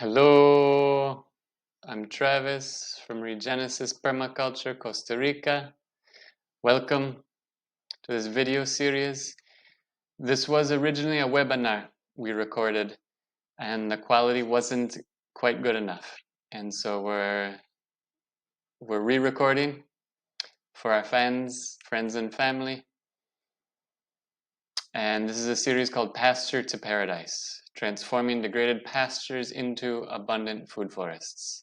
Hello, I'm Travis from REGENESIS Permaculture, Costa Rica. Welcome to this video series. This was originally a webinar we recorded, and the quality wasn't quite good enough. And so we're re-recording for our friends and family. And this is a series called Pasture to Paradise, transforming degraded pastures into abundant food forests.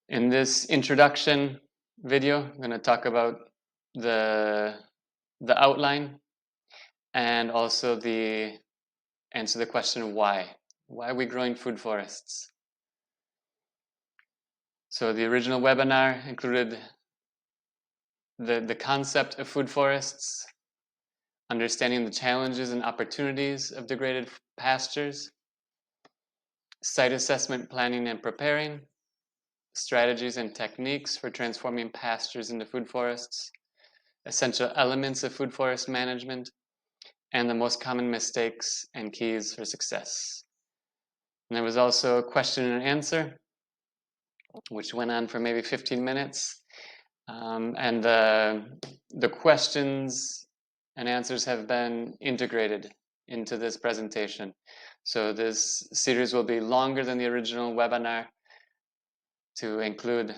In this introduction video, I'm going to talk about the outline and also answer the question why. Why are we growing food forests? So the original webinar included the concept of food forests, understanding the challenges and opportunities of degraded pastures, site assessment, planning and preparing, strategies and techniques for transforming pastures into food forests, essential elements of food forest management, and the most common mistakes and keys for success. And there was also a question and answer, which went on for maybe 15 minutes. And the questions and answers have been integrated into this presentation. So this series will be longer than the original webinar to include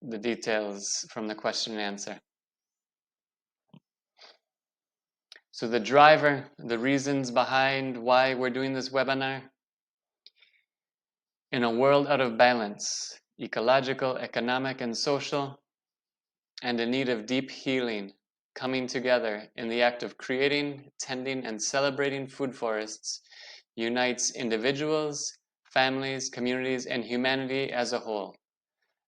the details from the question and answer. So the driver, the reasons behind why we're doing this webinar: in a world out of balance, ecological, economic, and social, and in need of deep healing, coming together in the act of creating, tending, and celebrating food forests unites individuals, families, communities, and humanity as a whole,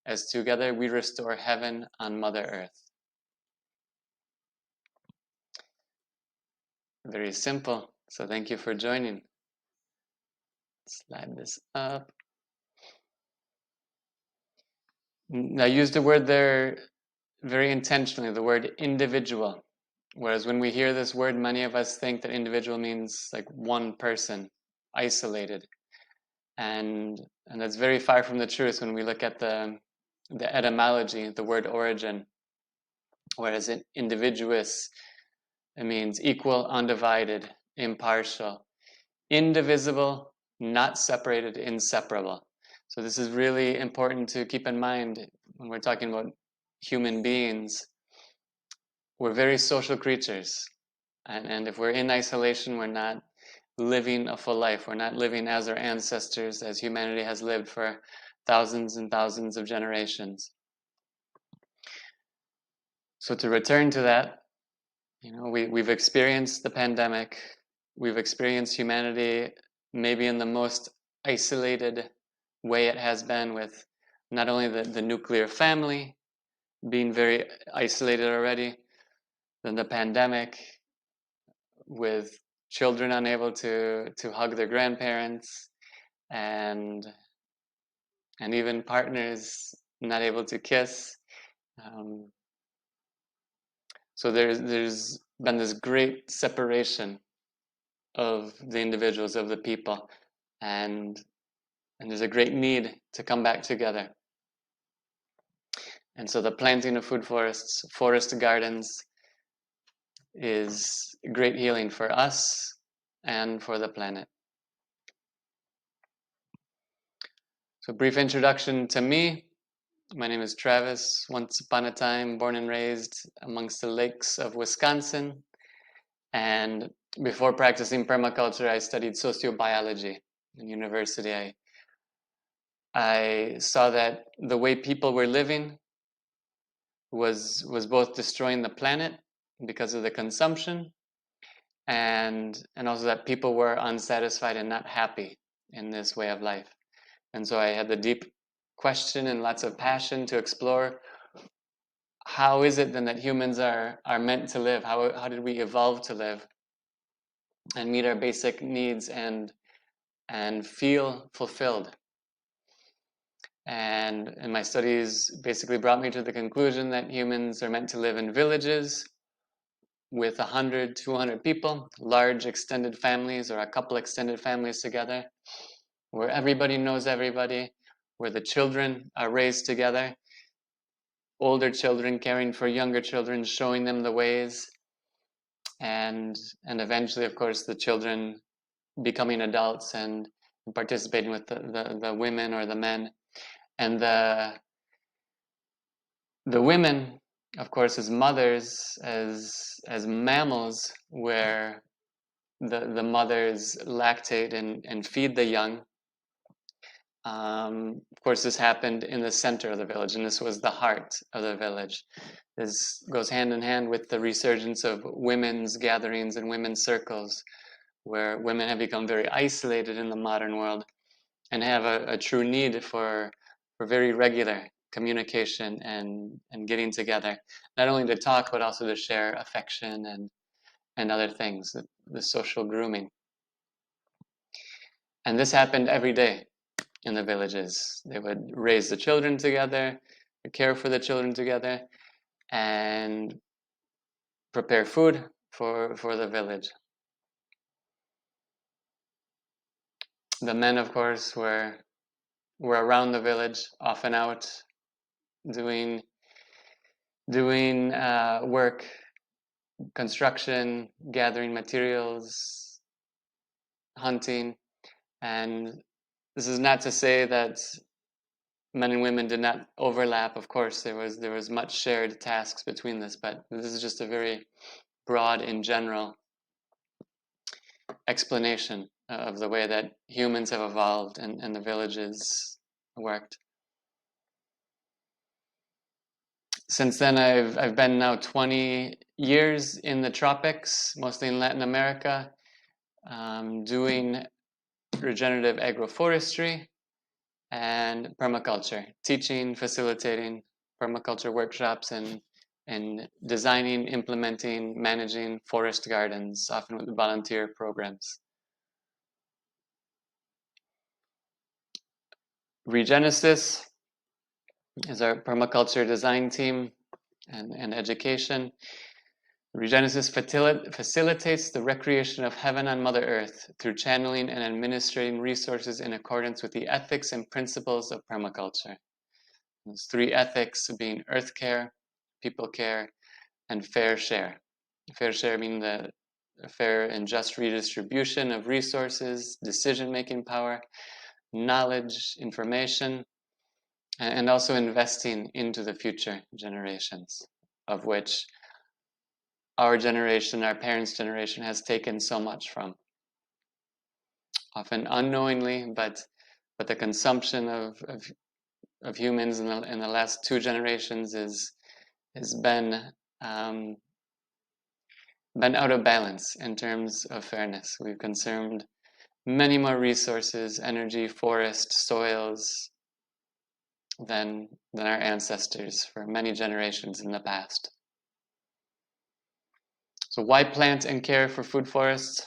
as together we restore heaven on Mother Earth. Very simple. So thank you for joining. Slide this up. I used the word there very intentionally, the word individual. Whereas when we hear this word, many of us think that individual means like one person, isolated. And that's very far from the truth when we look at the etymology, the word origin. Whereas in Individuus, it means equal, undivided, impartial, indivisible, not separated, inseparable. So this is really important to keep in mind when we're talking about human beings. We're very social creatures. And if we're in isolation, we're not living a full life. We're not living as our ancestors, as humanity has lived for thousands and thousands of generations. So to return to that, we've experienced the pandemic. We've experienced humanity maybe in the most isolated way it has been, with not only the nuclear family being very isolated already, then the pandemic, with children unable to hug their grandparents, and even partners not able to kiss. So there's been this great separation of the individuals, of the people, and there's a great need to come back together. And so the planting of food forests, forest gardens, is great healing for us and for the planet. So brief introduction to me. My name is Travis. Once upon a time, born and raised amongst the lakes of Wisconsin. And before practicing permaculture, I studied sociobiology in university. I saw that the way people were living was both destroying the planet because of the consumption, and also that people were unsatisfied and not happy in this way of life. And so I had the deep question and lots of passion to explore, how is it then that humans are meant to live? How did we evolve to live and meet our basic needs and feel fulfilled? And my studies basically brought me to the conclusion that humans are meant to live in villages with 100, 200 people, large extended families or a couple extended families together, where everybody knows everybody, where the children are raised together, older children caring for younger children, showing them the ways, and eventually, of course, the children becoming adults and participating with the women or the men. And the women, of course, as mothers, as mammals, where the mothers lactate and feed the young. Of course, this happened in the center of the village, and this was the heart of the village. This goes hand in hand with the resurgence of women's gatherings and women's circles, where women have become very isolated in the modern world and have a true need for very regular communication and getting together, not only to talk, but also to share affection and other things, the social grooming. And this happened every day in the villages. They would raise the children together, care for the children together, and prepare food for the village. The men, of course, were around the village, often out doing work, construction, gathering materials, hunting. And this is not to say that men and women did not overlap. Of course, there was much shared tasks between this, but this is just a very broad and general explanation of the way that humans have evolved and the villages worked. Since then, I've been now 20 years in the tropics, mostly in Latin America, doing regenerative agroforestry and permaculture, teaching, facilitating permaculture workshops and designing, implementing, managing forest gardens, often with volunteer programs. REGENESIS is our permaculture design team and education. REGENESIS facilitates the recreation of heaven on Mother Earth through channeling and administrating resources in accordance with the ethics and principles of permaculture. Those three ethics being earth care, people care, and fair share. Fair share meaning the fair and just redistribution of resources, decision-making power, knowledge, information, and also investing into the future generations, of which our generation, our parents' generation, has taken so much from. Often unknowingly, but the consumption of humans in the last two generations has been out of balance in terms of fairness. We've consumed many more resources, energy, forest, soils, than our ancestors for many generations in the past. So why plant and care for food forests?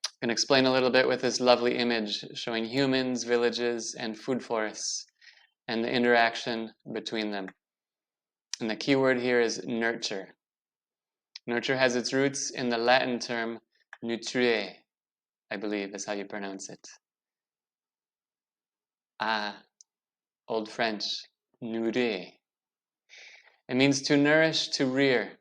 I can explain a little bit with this lovely image showing humans, villages, and food forests and the interaction between them. And the key word here is nurture. Nurture has its roots in the Latin term nutrire, I believe is how you pronounce it. Old French, nourrir. It means to nourish, to rear.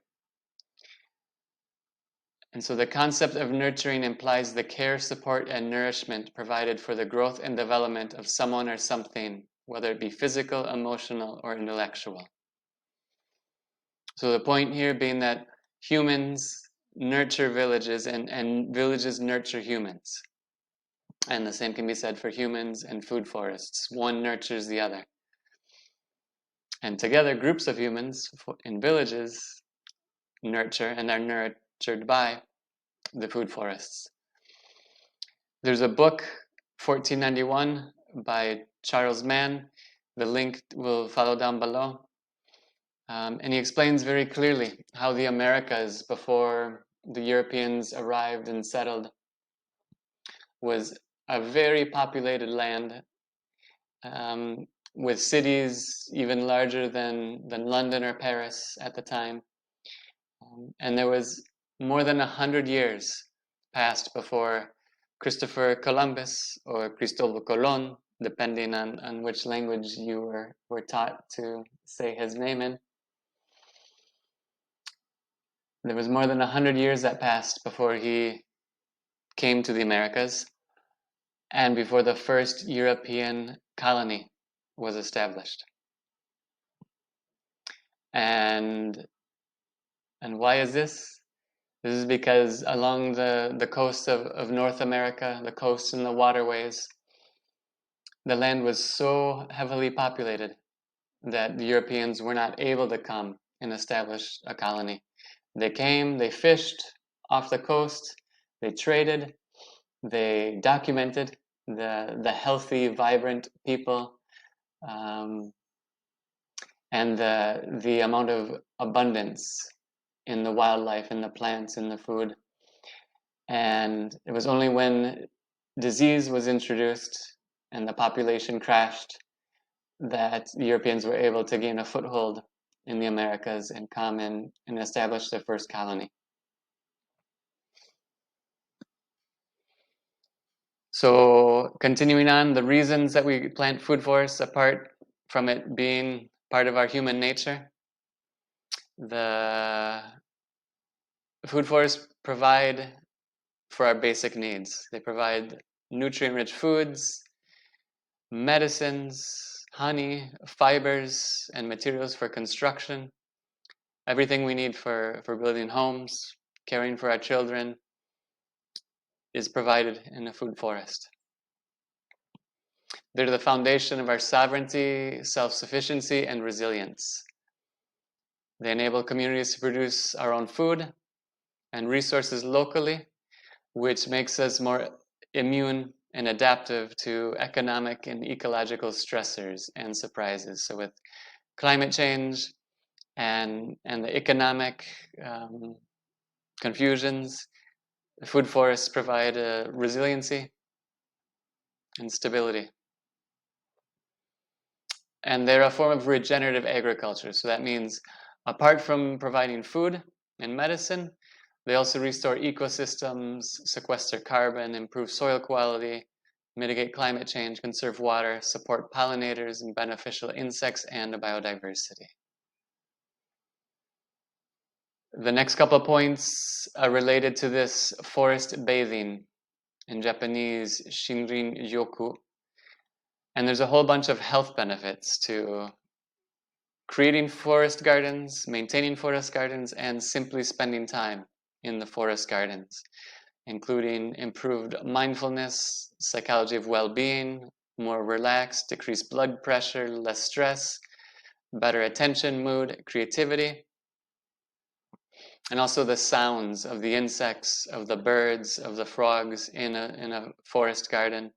And so the concept of nurturing implies the care, support, and nourishment provided for the growth and development of someone or something, whether it be physical, emotional, or intellectual. So the point here being that humans nurture villages and villages nurture humans. And the same can be said for humans and food forests. One nurtures the other. And together, groups of humans in villages nurture and are nurtured by the food forests. There's a book, 1491, by Charles Mann. The link will follow down below. And he explains very clearly how the Americas, before the Europeans arrived and settled, was a very populated land with cities even larger than London or Paris at the time. And there was more than 100 years passed before Christopher Columbus or Cristobal Colon, depending on which language you were taught to say his name in. There was more than 100 years that passed before he came to the Americas and before the first European colony was established. And why is this? This is because along the coast of North America, the coasts and the waterways, the land was so heavily populated that the Europeans were not able to come and establish a colony. They came, they fished off the coast, they traded, they documented the healthy, vibrant people, and the amount of abundance in the wildlife, in the plants, in the food. And it was only when disease was introduced and the population crashed that the Europeans were able to gain a foothold in the Americas and come and establish their first colony. So continuing on, the reasons that we plant food forests, apart from it being part of our human nature, the food forests provide for our basic needs. They provide nutrient-rich foods, medicines, honey, fibers, and materials for construction. Everything we need for building homes, caring for our children, is provided in a food forest. They're the foundation of our sovereignty, self-sufficiency, and resilience. They enable communities to produce our own food and resources locally, which makes us more immune and adaptive to economic and ecological stressors and surprises. So with climate change and the economic confusions, food forests provide resiliency and stability. And they're a form of regenerative agriculture. So that means apart from providing food and medicine, they also restore ecosystems, sequester carbon, improve soil quality, mitigate climate change, conserve water, support pollinators and beneficial insects, and biodiversity. The next couple of points are related to this forest bathing, in Japanese, Shinrin Yoku. And there's a whole bunch of health benefits to creating forest gardens, maintaining forest gardens, and simply spending time in the forest gardens, including improved mindfulness, psychology of well-being, more relaxed, decreased blood pressure, less stress, better attention, mood, creativity, and also the sounds of the insects, of the birds, of the frogs in a forest garden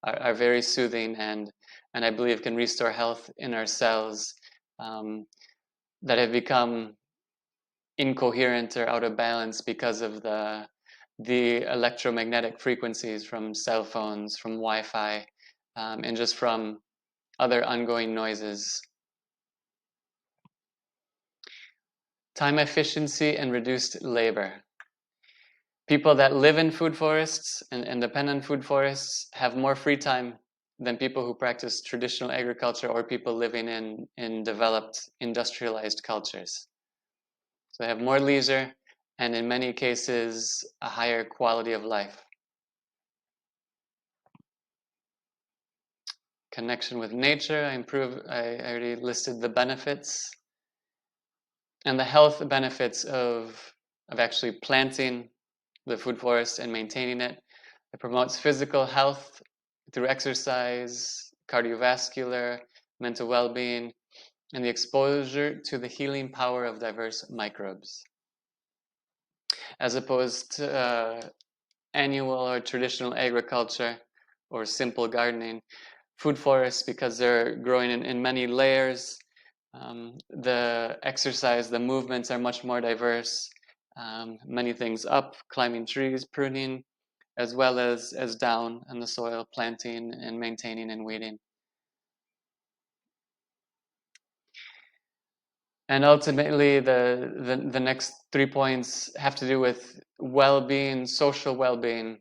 are very soothing and I believe can restore health in our cells that have become incoherent or out of balance because of the electromagnetic frequencies from cell phones, from Wi-Fi, and just from other ongoing noises. Time efficiency and reduced labor. People that live in food forests and depend on food forests have more free time than people who practice traditional agriculture or people living in developed industrialized cultures. So they have more leisure and in many cases a higher quality of life. Connection with nature, I already listed the benefits. And the health benefits of actually planting the food forest and maintaining it. It promotes physical health through exercise, cardiovascular, mental well-being, and the exposure to the healing power of diverse microbes. As opposed to annual or traditional agriculture or simple gardening, food forests, because they're growing in many layers, the exercise, the movements are much more diverse. Many things up, climbing trees, pruning, as well as down on the soil, planting and maintaining and weeding. And ultimately, the next 3 points have to do with well-being, social well-being,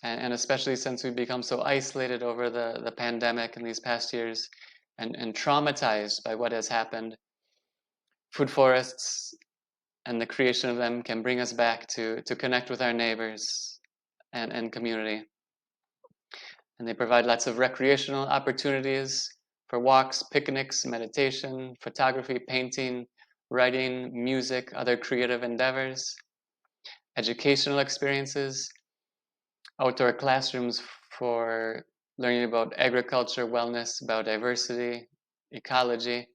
and especially since we've become so isolated over the pandemic in these past years and traumatized by what has happened. Food forests and the creation of them can bring us back to connect with our neighbors and community. And they provide lots of recreational opportunities for walks, picnics, meditation, photography, painting, writing, music, other creative endeavors, educational experiences, outdoor classrooms for learning about agriculture, wellness, biodiversity, ecology,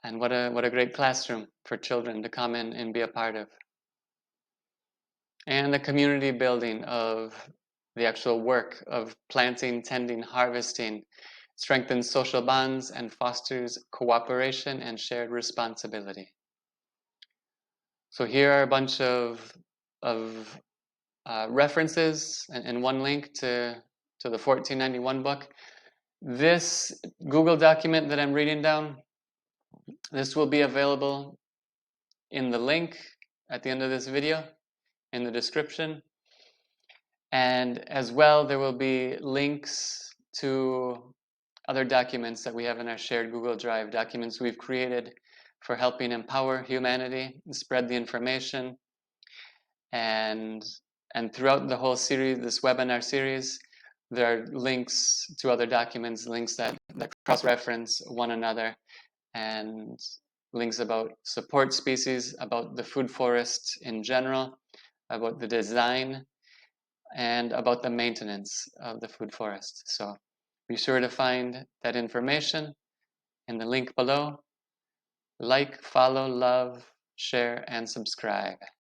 and what a great classroom for children to come in and be a part of. And the community building of the actual work of planting, tending, harvesting strengthens social bonds and fosters cooperation and shared responsibility. So here are a bunch of references and one link to the 1491 book. This Google document that I'm reading down, this will be available in the link at the end of this video, in the description. And as well, there will be links to other documents that we have in our shared Google Drive, documents we've created for helping empower humanity and spread the information. And throughout the whole series, this webinar series, there are links to other documents, links that cross-reference one another, and links about support species, about the food forest in general, about the design, and about the maintenance of the food forest. So be sure to find that information in the link below. Like, follow, love, share, and subscribe.